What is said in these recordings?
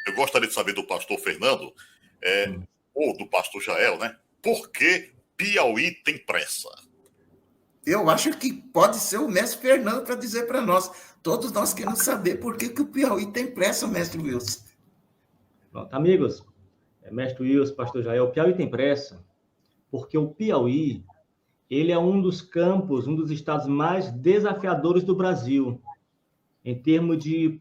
eu gostaria de saber do pastor Fernando, ou do pastor Jael, né? Por que Piauí tem pressa? Eu acho que pode ser o mestre Fernando para dizer para nós. Todos nós queremos saber por que o Piauí tem pressa, mestre Wilson. Pronto, amigos, mestre Wilson, pastor Jael, o Piauí tem pressa porque o Piauí, ele é um dos campos, um dos estados mais desafiadores do Brasil, em termos de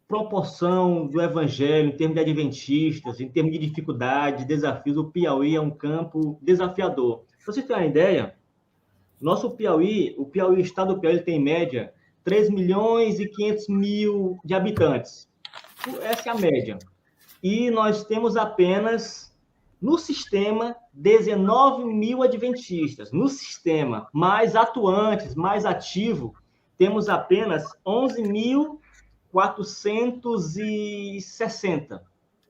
proporção do evangelho, em termos de adventistas, em termos de dificuldade, desafios. O Piauí é um campo desafiador. Para vocês terem uma ideia, o estado do Piauí tem, em média, 3 milhões e 500 mil de habitantes. Essa é a média. E nós temos apenas, no sistema, 19 mil adventistas. No sistema mais atuantes, mais ativo, temos apenas 11.460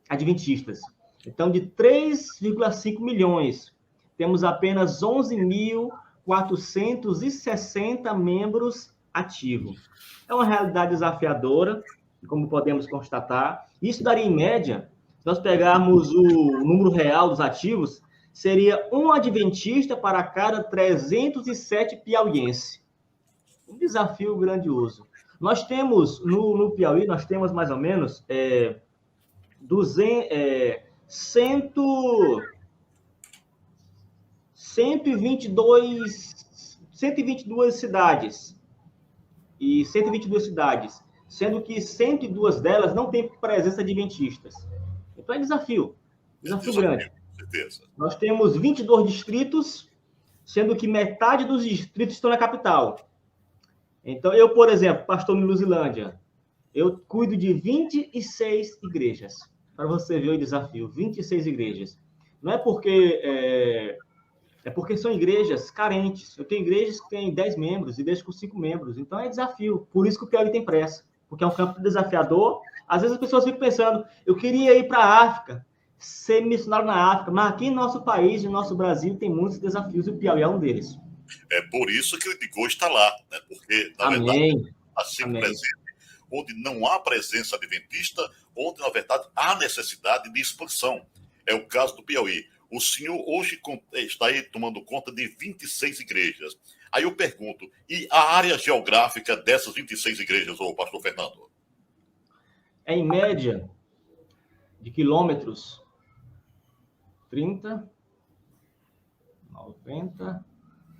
adventistas. Então, de 3,5 milhões, temos apenas 11.460 membros ativos. É uma realidade desafiadora, como podemos constatar. Isso daria, em média, se nós pegarmos o número real dos ativos, seria um adventista para cada 307 piauienses. Um desafio grandioso. Nós temos, no Piauí, nós temos mais ou menos 122 cidades. E 122 cidades, sendo que 102 delas não têm presença de adventistas. Então é desafio grande. Com certeza. Nós temos 22 distritos, sendo que metade dos distritos estão na capital. Então, eu, por exemplo, pastor em Luzilândia, eu cuido de 26 igrejas. Para você ver o desafio, 26 igrejas. Não é porque... É porque são igrejas carentes. Eu tenho igrejas que têm 10 membros, igrejas com 5 membros. Então, é desafio. Por isso que o Piauí tem pressa. Porque é um campo desafiador. Às vezes as pessoas ficam pensando, eu queria ir para a África, ser missionário na África, mas aqui em nosso país, no nosso Brasil, tem muitos desafios e o Piauí é um deles. É por isso que o Idigô está lá, né? Porque, na verdade, assim presente, onde não há presença adventista, onde, na verdade, há necessidade de expansão. É o caso do Piauí. O senhor hoje está aí tomando conta de 26 igrejas. Aí eu pergunto, e a área geográfica dessas 26 igrejas, ô pastor Fernando? É em média de quilômetros 30, 90,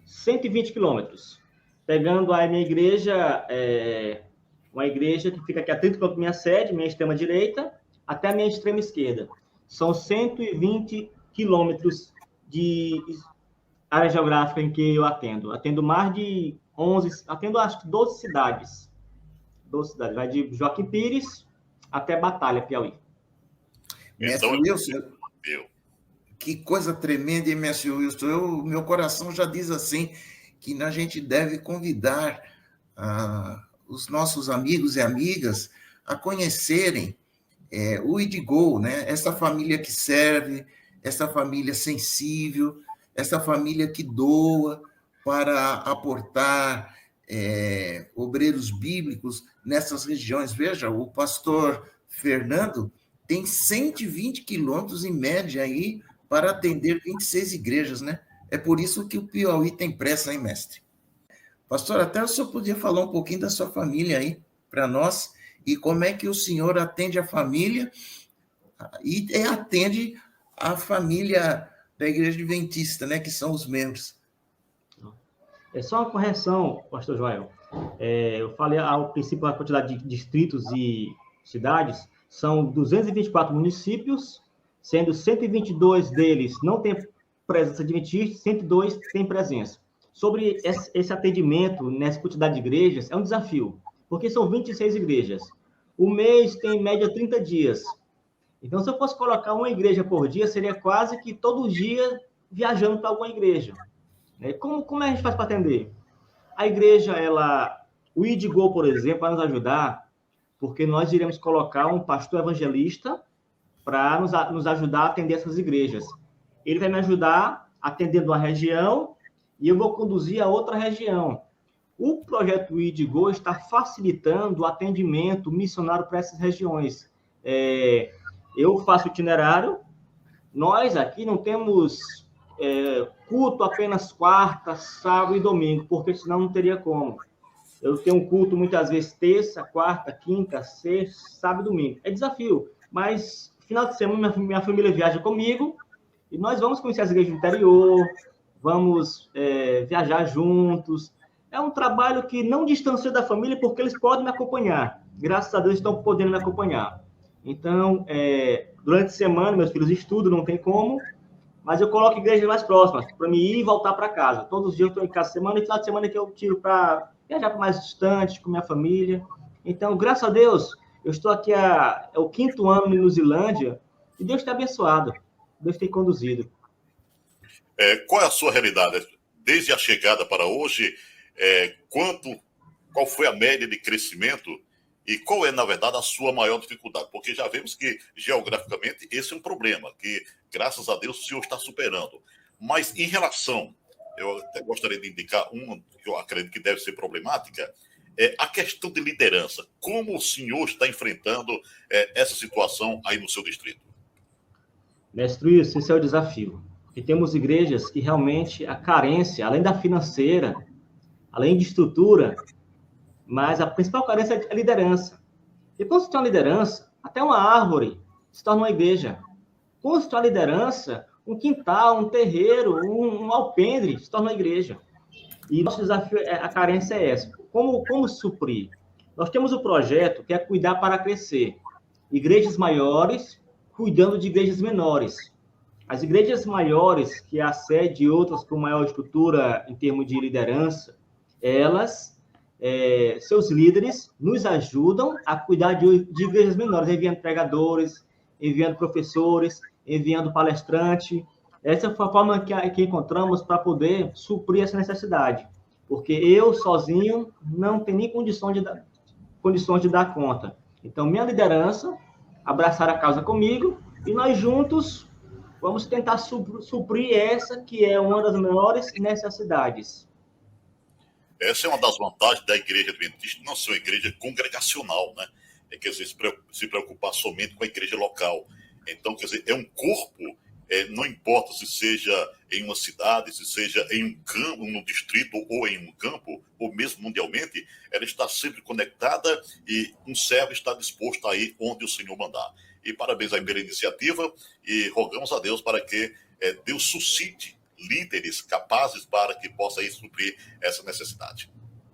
120 quilômetros. Pegando a minha igreja, uma igreja que fica aqui a 30 quilômetros da minha sede, minha extrema direita, até a minha extrema esquerda. São 120 quilômetros de área geográfica em que eu atendo. Atendo mais de 11, atendo acho que 12 cidades. 12 cidades. Vai de Joaquim Pires até Batalha, Piauí. Mestre Wilson, que coisa tremenda, hein, mestre Wilson? Meu coração já diz assim, que a gente deve convidar os nossos amigos e amigas a conhecerem o Idigô, né? Essa família que serve, essa família sensível, essa família que doa para aportar obreiros bíblicos nessas regiões. Veja, o pastor Fernando tem 120 quilômetros em média aí para atender 26 igrejas, né? É por isso que o Piauí tem pressa, hein, mestre? Pastor, até o senhor podia falar um pouquinho da sua família aí para nós e como é que o senhor atende a família e atende a família da Igreja Adventista, né, que são os membros. É só uma correção, pastor Joel. Eu falei ao princípio a quantidade de distritos e cidades, são 224 municípios, sendo 122 deles não têm presença adventista, 102 têm presença. Sobre esse atendimento nessa quantidade de igrejas, é um desafio, porque são 26 igrejas. O mês tem, em média, 30 dias. Então, se eu fosse colocar uma igreja por dia, seria quase que todo dia viajando para alguma igreja. Como a gente faz para atender? A igreja, o Idigô, por exemplo, vai nos ajudar, porque nós iremos colocar um pastor evangelista para nos ajudar a atender essas igrejas. Ele vai me ajudar atendendo uma região e eu vou conduzir a outra região. O projeto Idigô está facilitando o atendimento missionário para essas regiões. Eu faço itinerário. Nós aqui não temos culto apenas quarta, sábado e domingo, porque senão não teria como. Eu tenho um culto muitas vezes terça, quarta, quinta, sexta, sábado e domingo. É desafio, mas final de semana minha família viaja comigo e nós vamos conhecer as igrejas do interior, vamos viajar juntos. É um trabalho que não distancia da família porque eles podem me acompanhar. Graças a Deus estão podendo me acompanhar. Então, durante a semana, meus filhos estudam, não tem como, mas eu coloco igrejas mais próximas para me ir e voltar para casa. Todos os dias eu estou em casa semana e final de semana que eu tiro para viajar para mais distante, com minha família. Então, graças a Deus, eu estou aqui é o 5º ano em New Zealand e Deus tem abençoado, Deus tem conduzido. Qual é a sua realidade? Desde a chegada para hoje, qual foi a média de crescimento e qual é, na verdade, a sua maior dificuldade? Porque já vemos que, geograficamente, esse é um problema que, graças a Deus, o senhor está superando. Mas, em relação, eu até gostaria de indicar uma que eu acredito que deve ser problemática, a questão de liderança. Como o senhor está enfrentando essa situação aí no seu distrito? Mestre Wilson, esse é o desafio. Porque temos igrejas que realmente a carência, além da financeira, além de estrutura, mas a principal carência é a liderança. E quando se tem uma liderança, até uma árvore se torna uma igreja. Quando se tem uma liderança, um quintal, um terreiro, um alpendre se torna uma igreja. E nosso desafio, a carência é essa. Como suprir? Nós temos um projeto que é cuidar para crescer. Igrejas maiores cuidando de igrejas menores. As igrejas maiores, que é a sede e outras com maior estrutura em termos de liderança, elas, seus líderes, nos ajudam a cuidar de igrejas menores, enviando pregadores, enviando professores, enviando palestrante. Essa foi a forma que encontramos para poder suprir essa necessidade. Porque eu, sozinho, não tenho nem condições de dar conta. Então, minha liderança, abraçar a causa comigo, e nós juntos vamos tentar suprir essa que é uma das maiores necessidades. Essa é uma das vantagens da igreja adventista, não ser uma igreja congregacional, né? Quer dizer, se preocupar somente com a igreja local. Então, quer dizer, é um corpo, não importa se seja em uma cidade, se seja em um campo, num distrito ou em um campo, ou mesmo mundialmente, ela está sempre conectada e um servo está disposto a ir onde o Senhor mandar. E parabéns aí pela iniciativa e rogamos a Deus para que Deus suscite líderes capazes para que possa aí suprir essa necessidade.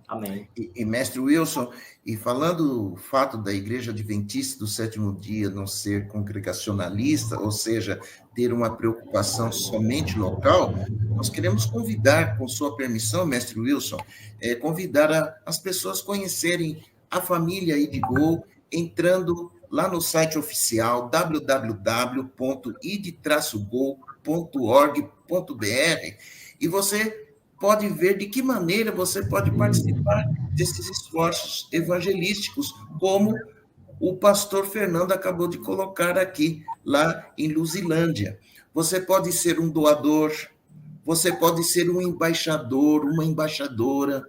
Amém. E mestre Wilson, e falando o fato da Igreja Adventista do Sétimo Dia não ser congregacionalista, ou seja, ter uma preocupação somente local, nós queremos convidar, com sua permissão, mestre Wilson, convidar as pessoas a conhecerem a família ID-Go, entrando lá no site oficial www.id-go.org.br e você pode ver de que maneira você pode participar desses esforços evangelísticos, como o pastor Fernando acabou de colocar aqui, lá em Luzilândia. Você pode ser um doador, você pode ser um embaixador, uma embaixadora,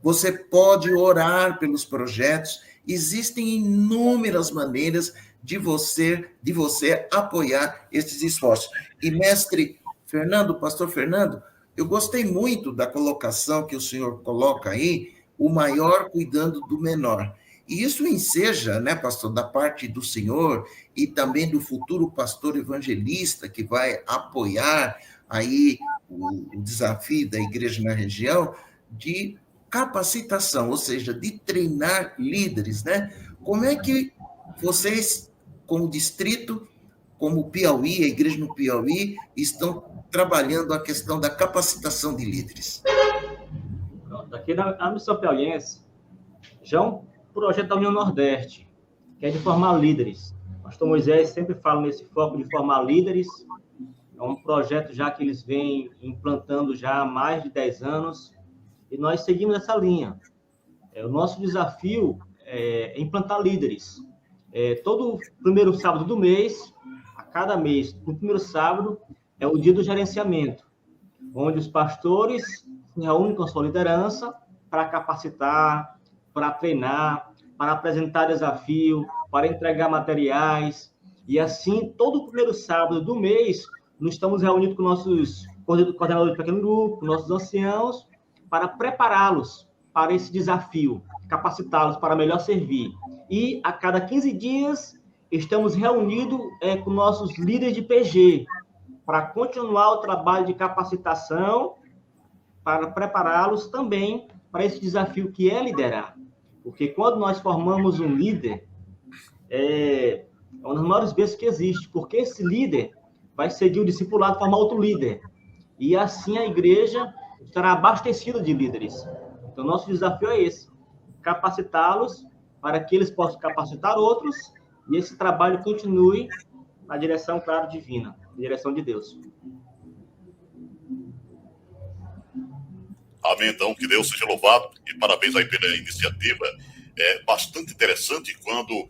você pode orar pelos projetos. Existem inúmeras maneiras de você apoiar esses esforços. E mestre Fernando, pastor Fernando, eu gostei muito da colocação que o senhor coloca aí, o maior cuidando do menor. E isso enseja, né, pastor, da parte do senhor e também do futuro pastor evangelista que vai apoiar aí o desafio da igreja na região de capacitação, ou seja, de treinar líderes, né? Como é que vocês, como distrito, como Piauí, a igreja no Piauí, estão trabalhando a questão da capacitação de líderes? Pronto, aqui na Missão Piauiense, já é um projeto da União Nordeste, que é de formar líderes. O pastor Moisés sempre fala nesse foco de formar líderes. É um projeto já que eles vêm implantando já há mais de 10 anos, e nós seguimos essa linha. O nosso desafio é implantar líderes. Todo primeiro sábado do mês, a cada mês, no primeiro sábado, é o dia do gerenciamento, onde os pastores se reúnem com sua liderança para capacitar, para treinar, para apresentar desafio, para entregar materiais. E assim, todo o primeiro sábado do mês, nós estamos reunidos com nossos coordenadores de pequeno grupo, nossos anciãos, para prepará-los para esse desafio, capacitá-los para melhor servir. E a cada 15 dias, estamos reunidos com nossos líderes de PG, para continuar o trabalho de capacitação, para prepará-los também para esse desafio que é liderar. Porque quando nós formamos um líder, é uma das maiores vezes que existe, porque esse líder vai seguir o discipulado e formar outro líder. E assim a igreja estará abastecida de líderes. Então, nosso desafio é esse, capacitá-los para que eles possam capacitar outros e esse trabalho continue na direção, claro, divina, na direção de Deus. Amém, então, que Deus seja louvado e parabéns aí pela iniciativa. É bastante interessante quando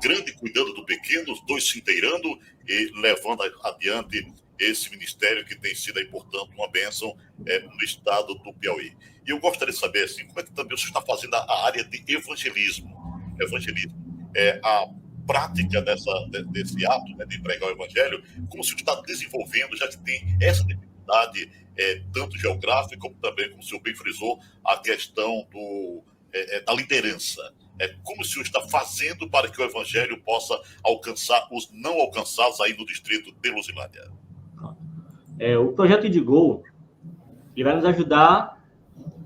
grande cuidando do pequeno, os dois se inteirando e levando adiante esse ministério que tem sido aí, portanto, uma bênção no estado do Piauí. E eu gostaria de saber, assim, como é que também você está fazendo a área de evangelismo. A prática desse ato, né, de pregar o evangelho, como se está desenvolvendo, já que tem essa dificuldade tanto geográfica, como também, como o senhor bem frisou, a questão da liderança. Como o senhor está fazendo para que o evangelho possa alcançar os não alcançados aí no distrito de Luzilândia? O projeto IDGO, ele vai nos ajudar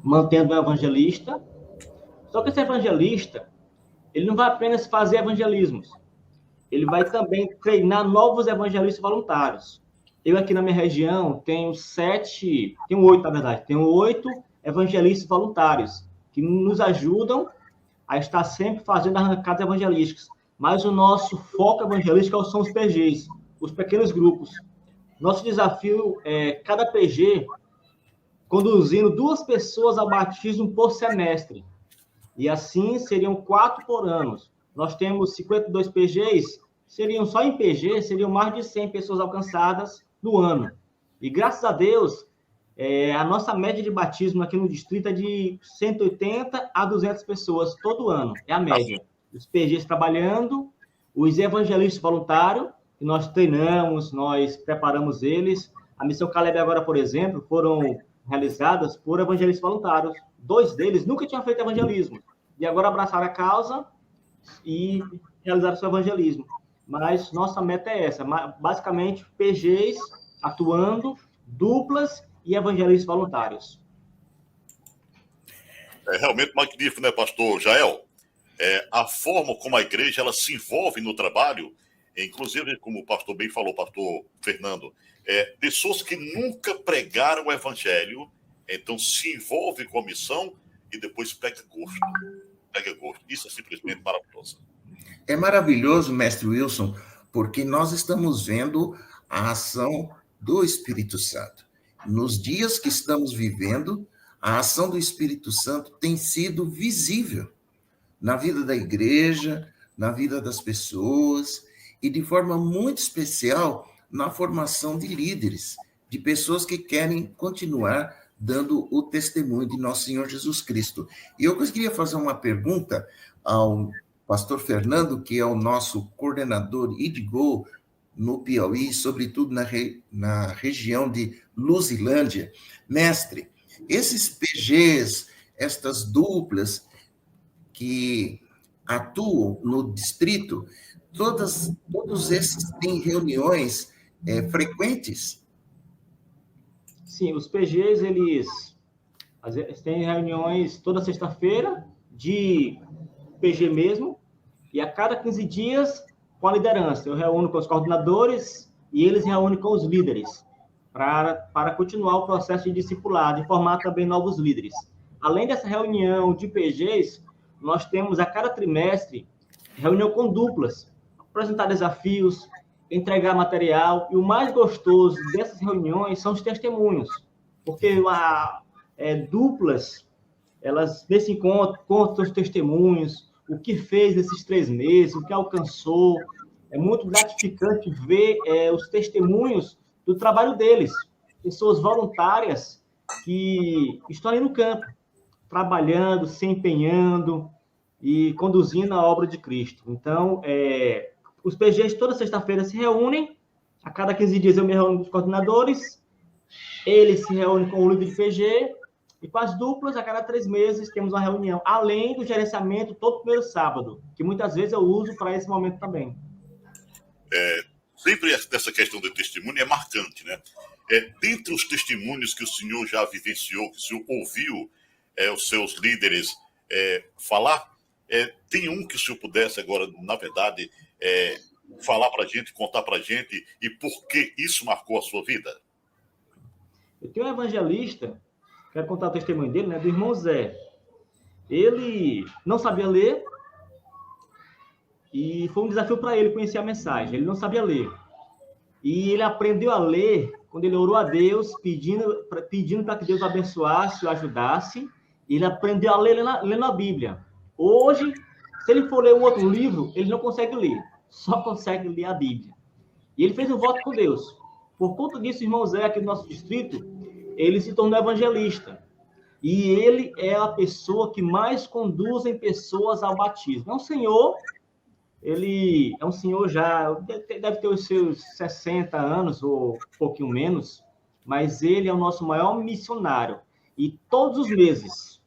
mantendo um evangelista, só que esse evangelista, ele não vai apenas fazer evangelismos, ele vai também treinar novos evangelistas voluntários. Eu aqui na minha região tenho 8 evangelistas voluntários que nos ajudam a estar sempre fazendo arrancadas evangelísticas. Mas o nosso foco evangelístico são os PGs, os pequenos grupos. Nosso desafio é cada PG conduzindo 2 pessoas ao batismo por semestre. E assim seriam 4 por ano. Nós temos 52 PGs, só em PG, seriam mais de 100 pessoas alcançadas no ano. E graças a Deus, a nossa média de batismo aqui no distrito é de 180 a 200 pessoas todo ano. É a média. Os PGs trabalhando, os evangelistas voluntários, que nós treinamos, nós preparamos eles. A missão Caleb agora, por exemplo, foram realizadas por evangelistas voluntários. 2 deles nunca tinham feito evangelismo. E agora abraçaram a causa e realizaram seu evangelismo. Mas nossa meta é essa, basicamente PGs atuando, duplas e evangelistas voluntários. É realmente magnífico, né, pastor Jael? A forma como a igreja ela se envolve no trabalho, inclusive, como o pastor bem falou, pastor Fernando, pessoas que nunca pregaram o evangelho, então se envolve com a missão e depois pega gosto. Isso é simplesmente maravilhoso. É maravilhoso, mestre Wilson, porque nós estamos vendo a ação do Espírito Santo. Nos dias que estamos vivendo, a ação do Espírito Santo tem sido visível na vida da igreja, na vida das pessoas e de forma muito especial na formação de líderes, de pessoas que querem continuar dando o testemunho de nosso Senhor Jesus Cristo. E eu queria fazer uma pergunta ao pastor Fernando, que é o nosso coordenador IDGO no Piauí, sobretudo na região de Luzilândia. Mestre, esses PGs, estas duplas que atuam no distrito, todos esses têm reuniões frequentes? Sim, os PGs, eles têm reuniões toda sexta-feira, de PG mesmo, e a cada 15 dias com a liderança. Eu reúno com os coordenadores e eles reúnem com os líderes para continuar o processo de discipulado e formar também novos líderes. Além dessa reunião de PGs, nós temos a cada trimestre reunião com duplas, apresentar desafios, entregar material, e o mais gostoso dessas reuniões são os testemunhos, porque duplas, elas nesse encontro contam os testemunhos, o que fez nesses 3 meses, o que alcançou. É muito gratificante ver os testemunhos do trabalho deles, pessoas voluntárias que estão ali no campo, trabalhando, se empenhando e conduzindo a obra de Cristo. Então, os PGs toda sexta-feira se reúnem, a cada 15 dias eu me reúno com os coordenadores, eles se reúnem com o líder de PG, e com as duplas, a cada 3 meses, temos uma reunião, além do gerenciamento todo primeiro sábado, que muitas vezes eu uso para esse momento também. Sempre essa questão do testemunho é marcante, né? Dentre os testemunhos que o senhor já vivenciou, que o senhor ouviu os seus líderes falar, tem um que o senhor pudesse agora, na verdade, falar para a gente, contar para a gente, e por que isso marcou a sua vida? Eu tenho um evangelista, quero contar o testemunho dele, né, do irmão Zé. Ele não sabia ler, e foi um desafio para ele conhecer a mensagem. Ele não sabia ler. E ele aprendeu a ler quando ele orou a Deus, pedindo para que Deus o abençoasse, o ajudasse. Ele aprendeu a ler lendo a Bíblia. Hoje, se ele for ler um outro livro, ele não consegue ler. Só consegue ler a Bíblia. E ele fez um voto com Deus. Por conta disso, o irmão Zé, aqui no nosso distrito, ele se tornou evangelista. E ele é a pessoa que mais conduz pessoas ao batismo. É um senhor, ele é um senhor já, deve ter os seus 60 anos, ou um pouquinho menos, mas ele é o nosso maior missionário. E todos os meses,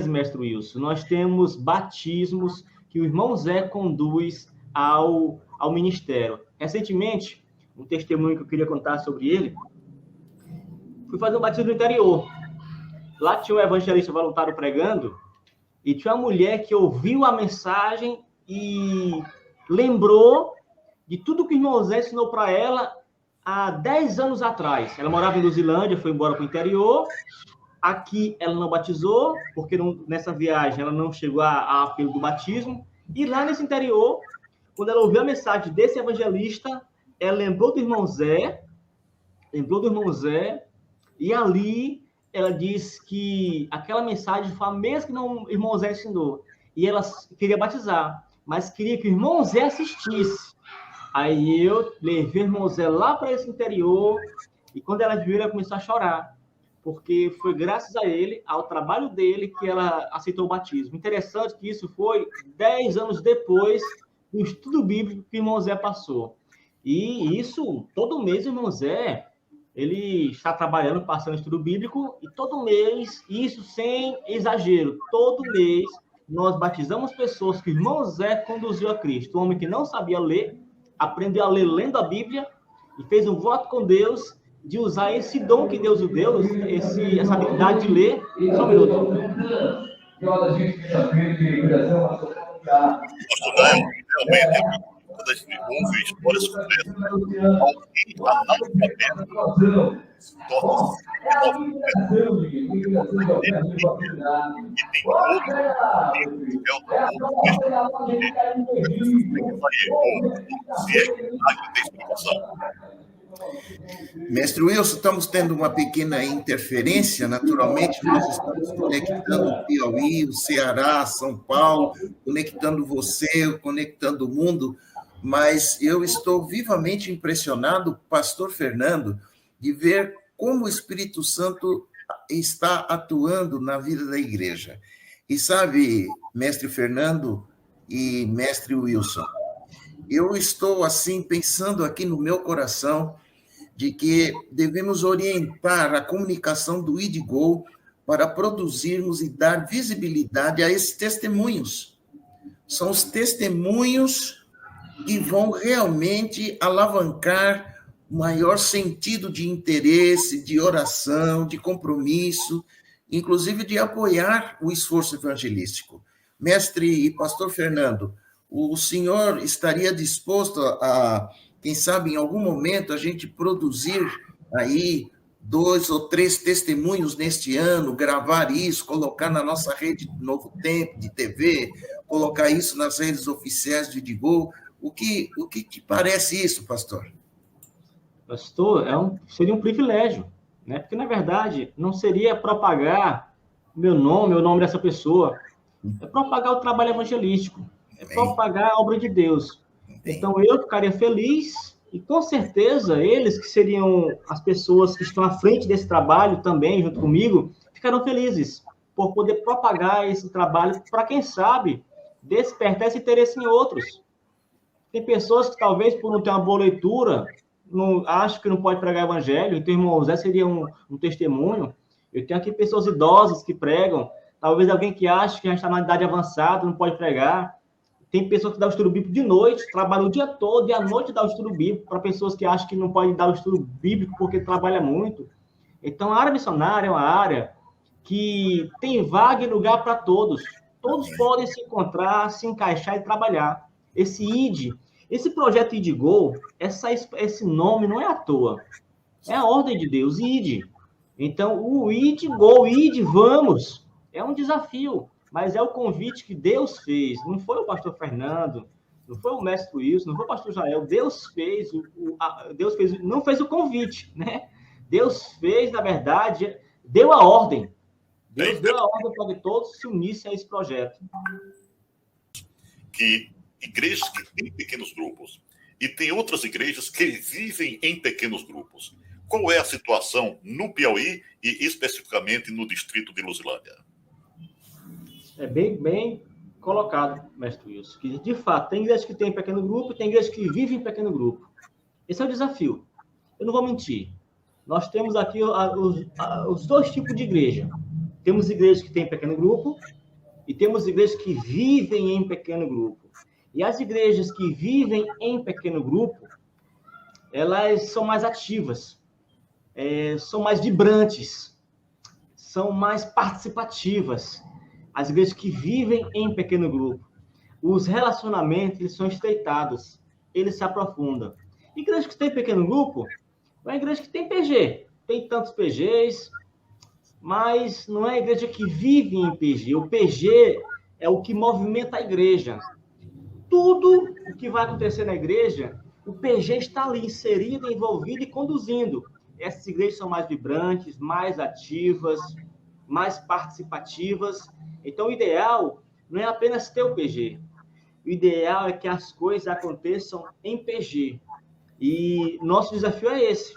mestre Wilson, nós temos batismos que o irmão Zé conduz ao ministério. Recentemente, um testemunho que eu queria contar sobre ele, fui fazer um batismo no interior. Lá tinha um evangelista voluntário pregando, e tinha uma mulher que ouviu a mensagem e lembrou de tudo que o irmão Zé ensinou para ela há 10 anos atrás. Ela morava em Luzilândia, foi embora para o interior. Aqui ela não batizou, porque nessa viagem ela não chegou a apelo do batismo. E lá nesse interior, quando ela ouviu a mensagem desse evangelista, ela lembrou do irmão Zé, e ali ela diz que aquela mensagem foi a mesma que o irmão Zé ensinou. E ela queria batizar, mas queria que o irmão Zé assistisse. Aí eu levei o irmão Zé lá para esse interior, e quando ela viu, ela começou a chorar, porque foi graças a ele, ao trabalho dele, que ela aceitou o batismo. Interessante que isso foi 10 anos depois do estudo bíblico que o irmão Zé passou. E isso, todo mês o irmão Zé, ele está trabalhando, passando estudo bíblico, e todo mês, isso sem exagero, todo mês, nós batizamos pessoas que o irmão Zé conduziu a Cristo. Um homem que não sabia ler, aprendeu a ler lendo a Bíblia, e fez um voto com Deus de usar esse dom que Deus o deu, essa habilidade de ler. Só um minuto. Realmente, quando a gente ouve histórias como essa, alguém analfabeto se torna Mestre Wilson, estamos tendo uma pequena interferência, naturalmente, nós estamos conectando o Piauí, o Ceará, São Paulo, conectando você, conectando o mundo, mas eu estou vivamente impressionado, pastor Fernando, de ver como o Espírito Santo está atuando na vida da igreja. E sabe, mestre Fernando e mestre Wilson, eu estou assim pensando aqui no meu coração de que devemos orientar a comunicação do IDGO para produzirmos e dar visibilidade a esses testemunhos. São os testemunhos que vão realmente alavancar maior sentido de interesse, de oração, de compromisso, inclusive de apoiar o esforço evangelístico. Mestre e pastor Fernando, o senhor estaria disposto a, quem sabe, em algum momento, a gente produzir aí 2 ou 3 testemunhos neste ano, gravar isso, colocar na nossa rede Novo Tempo, de TV, colocar isso nas redes oficiais de IDGO? O que te parece isso, pastor? Pastor, seria um privilégio, né? Porque, na verdade, não seria propagar o nome dessa pessoa, é propagar o trabalho evangelístico, é propagar a obra de Deus. Então, eu ficaria feliz, e com certeza, eles que seriam as pessoas que estão à frente desse trabalho também, junto comigo, ficarão felizes por poder propagar esse trabalho para, quem sabe, despertar esse interesse em outros. Tem pessoas que talvez por não ter uma boa leitura, não, acham que não pode pregar evangelho. Então, irmão Zé seria um testemunho. Eu tenho aqui pessoas idosas que pregam, talvez alguém que acha que já está na idade avançada, não pode pregar. Tem pessoas que dão o estudo bíblico de noite, trabalham o dia todo e à noite dá o estudo bíblico para pessoas que acham que não podem dar o estudo bíblico porque trabalha muito. Então, a área missionária é uma área que tem vaga e lugar para todos. Todos podem se encontrar, se encaixar e trabalhar. Esse ID, esse projeto IDGO, esse nome não é à toa. É a ordem de Deus, ID. Então, o IDGO, ID, vamos. É um desafio, mas é o convite que Deus fez. Não foi o pastor Fernando, não foi o mestre Wilson, não foi o pastor Jael. Deus fez, não fez o convite, né? Deus fez, na verdade, deu a ordem. Deus deu a ordem para que todos se unissem a esse projeto. Que igrejas que têm pequenos grupos e tem outras igrejas que vivem em pequenos grupos. Qual é a situação no Piauí e especificamente no distrito de Luzilândia? É bem colocado, mestre Wilson, que de fato tem igrejas que têm pequeno grupo e tem igrejas que vivem em pequeno grupo. Esse é o desafio. Eu não vou mentir. Nós temos aqui os dois tipos de igreja. Temos igrejas que têm pequeno grupo e temos igrejas que vivem em pequeno grupo. E as igrejas que vivem em pequeno grupo, elas são mais ativas, são mais vibrantes, são mais participativas. As igrejas que vivem em pequeno grupo, os relacionamentos eles são estreitados, eles se aprofundam. Igreja que tem pequeno grupo, é uma igreja que tem PG, tem tantos PGs, mas não é a igreja que vive em PG. O PG é o que movimenta a igreja. Tudo o que vai acontecer na igreja, o PG está ali inserido, envolvido e conduzindo. Essas igrejas são mais vibrantes, mais ativas, mais participativas. Então, o ideal não é apenas ter o PG. O ideal é que as coisas aconteçam em PG. E nosso desafio é esse,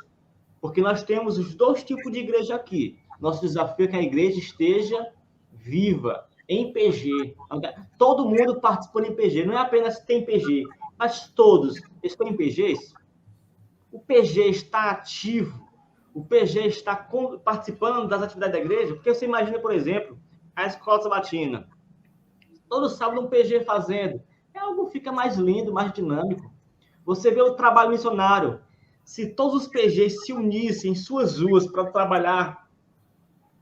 porque nós temos os dois tipos de igreja aqui. Nosso desafio é que a igreja esteja viva, em PG. Todo mundo participando em PG. Não é apenas tem PG, mas todos estão em PGs. O PG está ativo. O PG está participando das atividades da igreja. Porque você imagina, por exemplo, a escola sabatina. Todo sábado um PG fazendo. É algo que fica mais lindo, mais dinâmico. Você vê o trabalho missionário. Se todos os PGs se unissem em suas ruas para trabalhar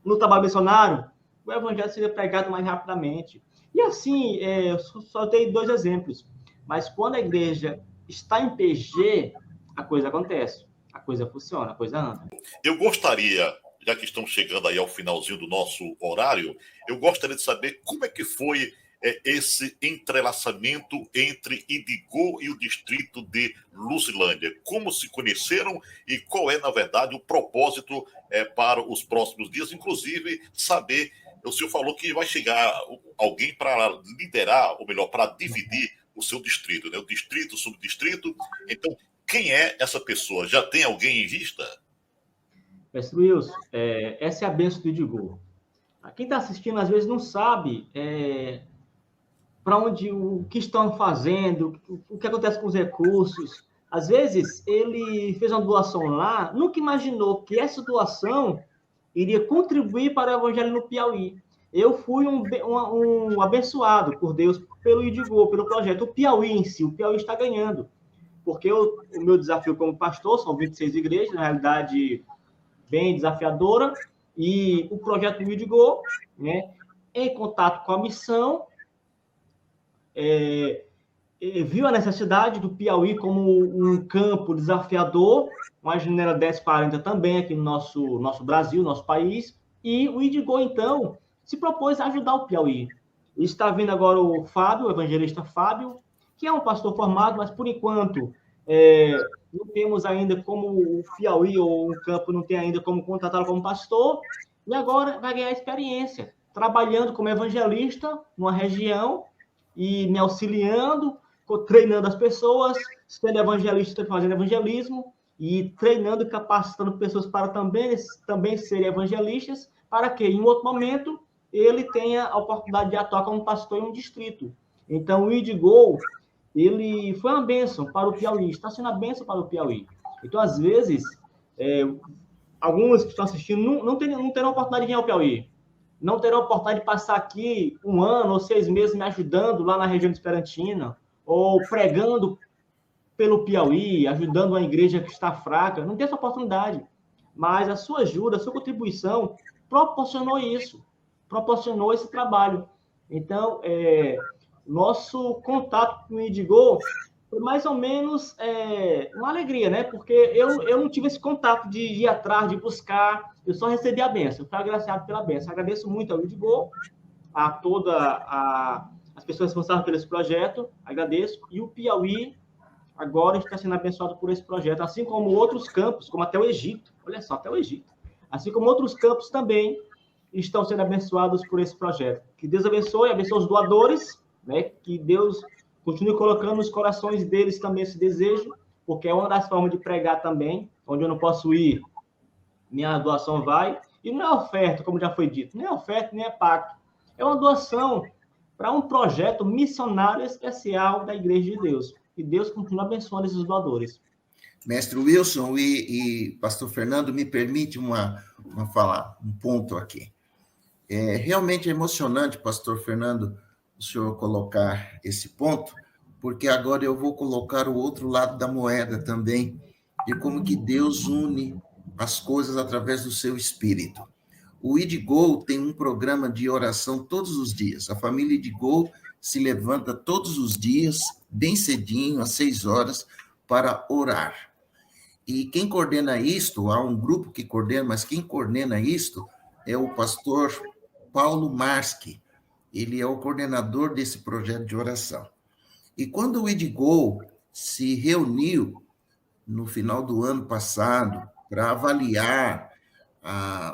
no trabalho missionário, o evangelho seria pregado mais rapidamente. E assim, eu só dei 2 exemplos. Mas quando a igreja está em PG, a coisa acontece. A coisa funciona, a coisa anda. Eu gostaria, já que estamos chegando aí ao finalzinho do nosso horário, eu gostaria de saber como é que foi esse entrelaçamento entre IDGO e o distrito de Luzilândia. Como se conheceram e qual é, na verdade, o propósito para os próximos dias. Inclusive, saber, o senhor falou que vai chegar alguém para liderar, ou melhor, para dividir o seu distrito, né? O distrito, o subdistrito. Então, quem é essa pessoa? Já tem alguém em vista? Mestre Wilson, essa é a bênção do IDGO. Quem está assistindo, às vezes, não sabe para onde, o que estão fazendo, o que acontece com os recursos. Às vezes, ele fez uma doação lá, nunca imaginou que essa doação iria contribuir para o evangelho no Piauí. Eu fui um abençoado por Deus pelo IDGO, pelo projeto. O Piauí em si, o Piauí está ganhando. Porque o meu desafio como pastor, são 26 igrejas, na realidade, bem desafiadora, e o projeto do IDGO, né, em contato com a missão, viu a necessidade do Piauí como um campo desafiador, uma janela 1040 também aqui no nosso Brasil, nosso país, e o IDGO, então, se propôs a ajudar o Piauí. Está vindo agora o Fábio, o evangelista Fábio, que é um pastor formado, mas, por enquanto, não temos ainda como o Piauí ou o campo não tem ainda como contratá-lo como pastor, e agora vai ganhar experiência, trabalhando como evangelista numa região, e me auxiliando, treinando as pessoas, sendo evangelista, fazendo evangelismo, e treinando e capacitando pessoas para também serem evangelistas, para que, em outro momento, ele tenha a oportunidade de atuar como pastor em um distrito. Então, o IDGO, ele foi uma bênção para o Piauí, está sendo uma bênção para o Piauí. Então, às vezes, alguns que estão assistindo não terão oportunidade de vir ao Piauí, não terão oportunidade de passar aqui 1 ano ou 6 meses me ajudando lá na região de Esperantina, ou pregando pelo Piauí, ajudando uma igreja que está fraca, não tem essa oportunidade. Mas a sua ajuda, a sua contribuição proporcionou isso, proporcionou esse trabalho. Então, nosso contato com o Idigol foi mais ou menos uma alegria, né? Porque eu não tive esse contato de ir atrás, de buscar, eu só recebi a bênção, eu fui agraciado pela bênção. Agradeço muito ao Idigol, a todas as pessoas responsáveis por esse projeto, agradeço, e o Piauí agora está sendo abençoado por esse projeto, assim como outros campos, como até o Egito, olha só, até o Egito, assim como outros campos também estão sendo abençoados por esse projeto. Que Deus abençoe os doadores, né? Que Deus continue colocando nos corações deles também esse desejo, porque é uma das formas de pregar também, onde eu não posso ir, minha doação vai, e não é oferta, como já foi dito, nem é oferta, nem é pacto, é uma doação para um projeto missionário especial da Igreja de Deus. E Deus continua abençoando esses doadores. Mestre Wilson e pastor Fernando, me permite um ponto aqui. Realmente é emocionante, pastor Fernando, o senhor colocar esse ponto, porque agora eu vou colocar o outro lado da moeda também, de como que Deus une as coisas através do seu Espírito. O Idigol tem um programa de oração todos os dias. A família Idigol se levanta todos os dias, bem cedinho, às 6 horas, para orar. E quem coordena isto, há um grupo que coordena, mas quem coordena isto é o pastor Paulo Marski. Ele é o coordenador desse projeto de oração. E quando o Idigol se reuniu no final do ano passado para avaliar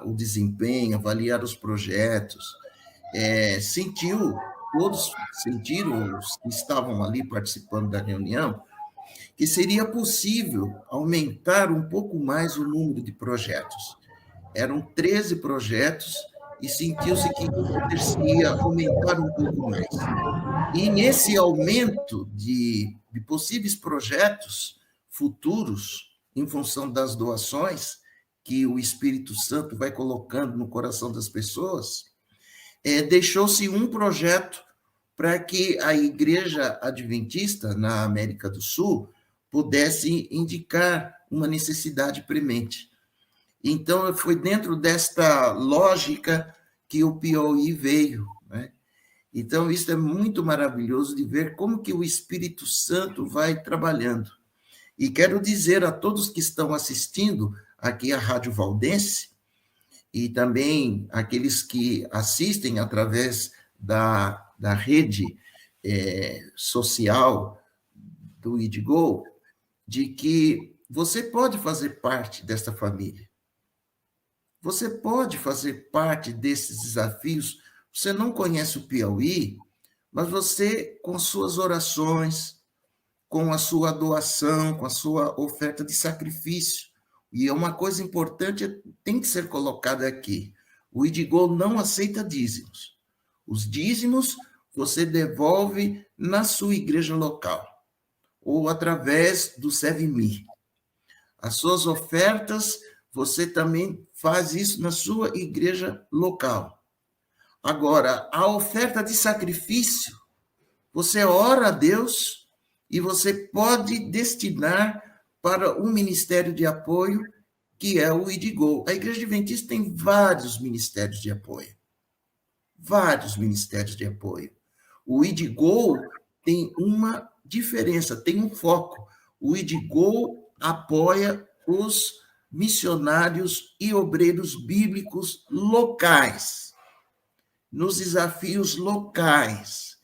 o desempenho, avaliar os projetos, todos sentiram, os que estavam ali participando da reunião, que seria possível aumentar um pouco mais o número de projetos. Eram 13 projetos e sentiu-se que poderia aumentar um pouco mais. E nesse aumento de possíveis projetos futuros, em função das doações que o Espírito Santo vai colocando no coração das pessoas, deixou-se um projeto para que a Igreja Adventista na América do Sul pudesse indicar uma necessidade premente. Então, foi dentro desta lógica que o Piauí veio, né? Então, isso é muito maravilhoso de ver como que o Espírito Santo vai trabalhando. E quero dizer a todos que estão assistindo aqui à Rádio Valdense, e também aqueles que assistem através da rede social do Idigol, de que você pode fazer parte desta família. Você pode fazer parte desses desafios. Você não conhece o Piauí, mas você, com suas orações, com a sua doação, com a sua oferta de sacrifício, e uma coisa importante tem que ser colocada aqui: o Idigol não aceita dízimos. Os dízimos você devolve na sua igreja local, ou através do SEVMI. As suas ofertas, você também faz isso na sua igreja local. Agora, a oferta de sacrifício, você ora a Deus e você pode destinar para um ministério de apoio, que é o Idigol. A Igreja Adventista tem vários ministérios de apoio. Vários ministérios de apoio. O Idigol tem uma diferença, tem um foco. O Idigol apoia os missionários e obreiros bíblicos locais, nos desafios locais.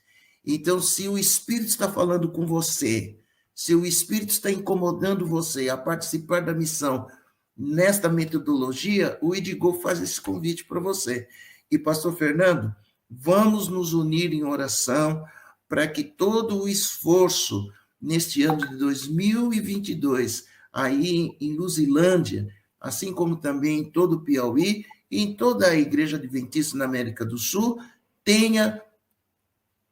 Então, se o Espírito está falando com você, se o Espírito está incomodando você a participar da missão nesta metodologia, o Idigol faz esse convite para você. E, pastor Fernando, vamos nos unir em oração para que todo o esforço neste ano de 2022, aí em Luzilândia, assim como também em todo o Piauí e em toda a Igreja Adventista na América do Sul, tenha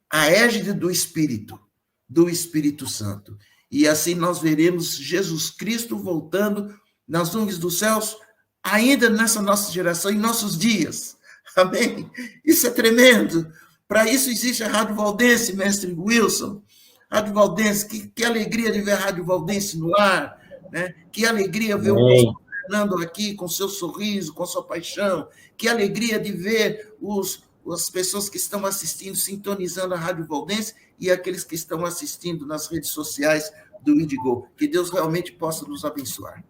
a égide do Espírito, do Espírito Santo. E assim nós veremos Jesus Cristo voltando nas nuvens dos céus, ainda nessa nossa geração, em nossos dias. Amém? Isso é tremendo. Para isso existe a Rádio Valdense, mestre Wilson. Rádio Valdense, que alegria de ver a Rádio Valdense no ar, né? Que alegria ver o pastor Fernando aqui com seu sorriso, com sua paixão. Que alegria de ver as pessoas que estão assistindo, sintonizando a Rádio Valdense e aqueles que estão assistindo nas redes sociais do IDGO. Que Deus realmente possa nos abençoar.